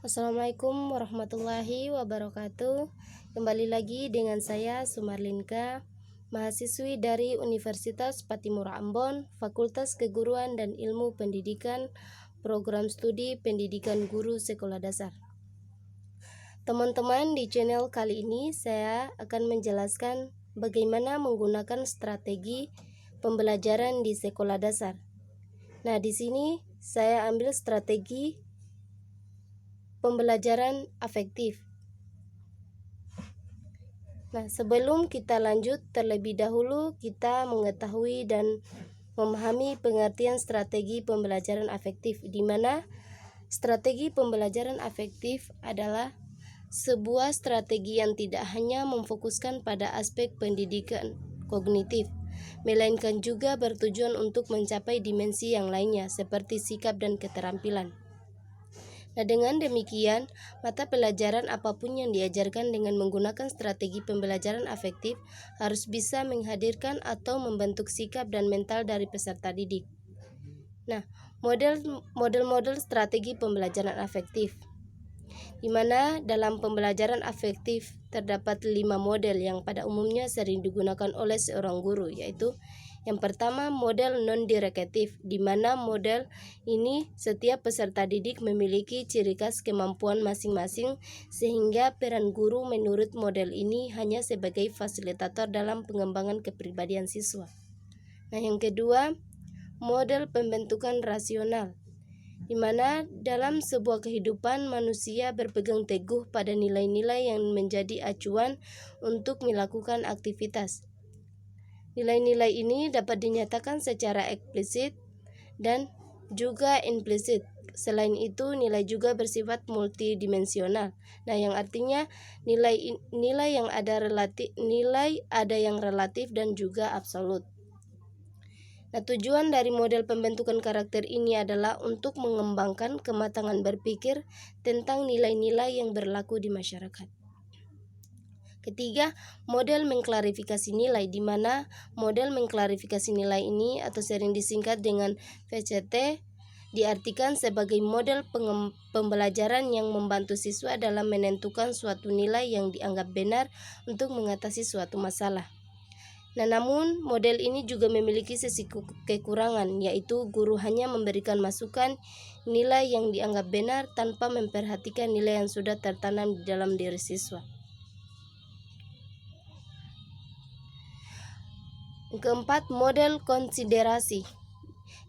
Assalamualaikum warahmatullahi wabarakatuh. Kembali lagi dengan saya Sumarlinka, mahasiswi dari Universitas Patimura Ambon, Fakultas Keguruan dan Ilmu Pendidikan, Program Studi Pendidikan Guru Sekolah Dasar. Teman-teman, di channel kali ini saya akan menjelaskan bagaimana menggunakan strategi pembelajaran di sekolah dasar. Nah, di sini saya ambil strategi pembelajaran afektif. Nah, sebelum kita lanjut, terlebih dahulu kita mengetahui dan memahami pengertian strategi pembelajaran afektif, di mana strategi pembelajaran afektif adalah sebuah strategi yang tidak hanya memfokuskan pada aspek pendidikan kognitif, melainkan juga bertujuan untuk mencapai dimensi yang lainnya seperti sikap dan keterampilan. Nah, dengan demikian, mata pelajaran apapun yang diajarkan dengan menggunakan strategi pembelajaran afektif harus bisa menghadirkan atau membentuk sikap dan mental dari peserta didik. Nah, model strategi pembelajaran afektif, di mana dalam pembelajaran afektif terdapat 5 model yang pada umumnya sering digunakan oleh seorang guru, yaitu yang pertama, model non-direktif, di mana model ini setiap peserta didik memiliki ciri khas kemampuan masing-masing, sehingga peran guru menurut model ini hanya sebagai fasilitator dalam pengembangan kepribadian siswa. Nah, yang kedua, model pembentukan rasional, di mana dalam sebuah kehidupan manusia berpegang teguh pada nilai-nilai yang menjadi acuan untuk melakukan aktivitas. Nilai-nilai ini dapat dinyatakan secara eksplisit dan juga implisit. Selain itu, nilai juga bersifat multidimensional. Nah, yang artinya nilai yang ada yang relatif dan juga absolut. Nah, tujuan dari model pembentukan karakter ini adalah untuk mengembangkan kematangan berpikir tentang nilai-nilai yang berlaku di masyarakat. Ketiga, model mengklarifikasi nilai, di mana model mengklarifikasi nilai ini atau sering disingkat dengan VCT diartikan sebagai model pembelajaran yang membantu siswa dalam menentukan suatu nilai yang dianggap benar untuk mengatasi suatu masalah. Nah, namun model ini juga memiliki sisi kekurangan, yaitu guru hanya memberikan masukan nilai yang dianggap benar tanpa memperhatikan nilai yang sudah tertanam di dalam diri siswa. Keempat, model konsiderasi,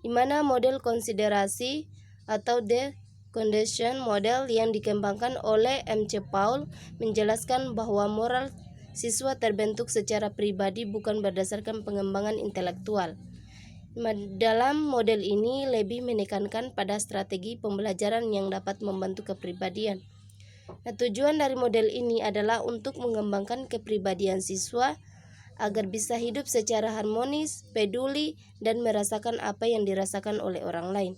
di mana model konsiderasi atau the condition model yang dikembangkan oleh M.C. Paul menjelaskan bahwa moral siswa terbentuk secara pribadi bukan berdasarkan pengembangan intelektual. Dalam model ini lebih menekankan pada strategi pembelajaran yang dapat membentuk kepribadian. Nah, tujuan dari model ini adalah untuk mengembangkan kepribadian siswa agar bisa hidup secara harmonis, peduli, dan merasakan apa yang dirasakan oleh orang lain.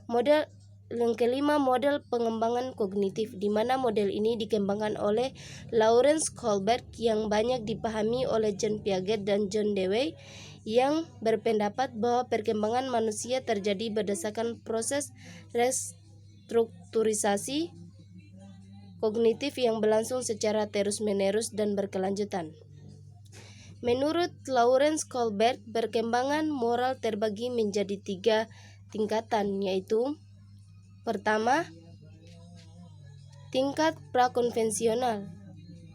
Model yang kelima, model pengembangan kognitif, di mana model ini dikembangkan oleh Lawrence Kohlberg yang banyak dipahami oleh John Piaget dan John Dewey, yang berpendapat bahwa perkembangan manusia terjadi berdasarkan proses restrukturisasi kognitif yang berlangsung secara terus-menerus dan berkelanjutan. Menurut Lawrence Kohlberg, perkembangan moral terbagi menjadi 3 tingkatan, yaitu pertama, tingkat prakonvensional,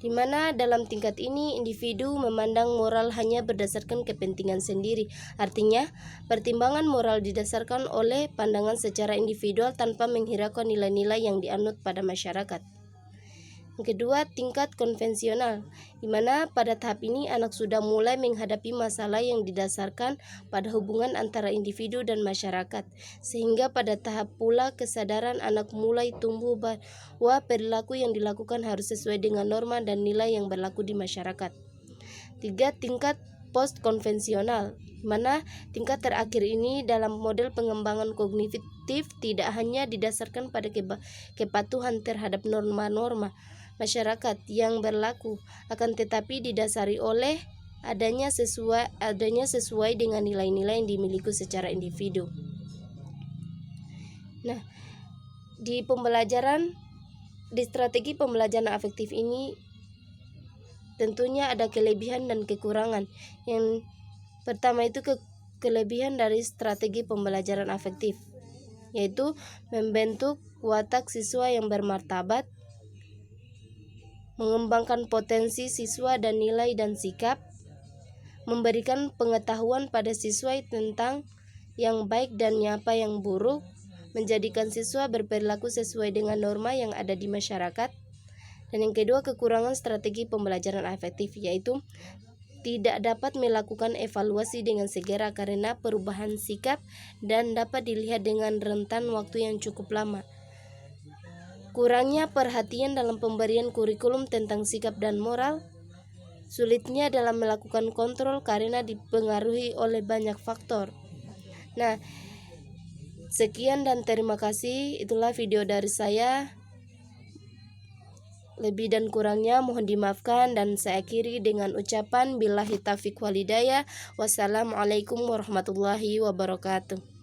di mana dalam tingkat ini individu memandang moral hanya berdasarkan kepentingan sendiri. Artinya, pertimbangan moral didasarkan oleh pandangan secara individual tanpa menghiraukan nilai-nilai yang dianut pada masyarakat. Kedua, tingkat konvensional, di mana pada tahap ini anak sudah mulai menghadapi masalah yang didasarkan pada hubungan antara individu dan masyarakat, sehingga pada tahap pula kesadaran anak mulai tumbuh bahwa perilaku yang dilakukan harus sesuai dengan norma dan nilai yang berlaku di masyarakat. Tiga, tingkat post-konvensional, di mana tingkat terakhir ini dalam model pengembangan kognitif tidak hanya didasarkan pada kepatuhan terhadap norma-norma masyarakat yang berlaku, akan tetapi didasari oleh adanya sesuai dengan nilai-nilai yang dimiliki secara individu. Nah, di pembelajaran di strategi pembelajaran afektif ini tentunya ada kelebihan dan kekurangan. Yang pertama itu kelebihan dari strategi pembelajaran afektif, yaitu membentuk watak siswa yang bermartabat, mengembangkan potensi siswa dan nilai dan sikap, memberikan pengetahuan pada siswa tentang yang baik dan apa yang buruk, menjadikan siswa berperilaku sesuai dengan norma yang ada di masyarakat. Dan yang kedua, kekurangan strategi pembelajaran afektif, yaitu tidak dapat melakukan evaluasi dengan segera karena perubahan sikap dan dapat dilihat dengan rentan waktu yang cukup lama. Kurangnya perhatian dalam pemberian kurikulum tentang sikap dan moral, sulitnya dalam melakukan kontrol karena dipengaruhi oleh banyak faktor. Nah, sekian dan terima kasih. Itulah video dari saya. Lebih dan kurangnya mohon dimaafkan, dan saya akhiri dengan ucapan billahi taufiq wal hidayah. Wassalamualaikum warahmatullahi wabarakatuh.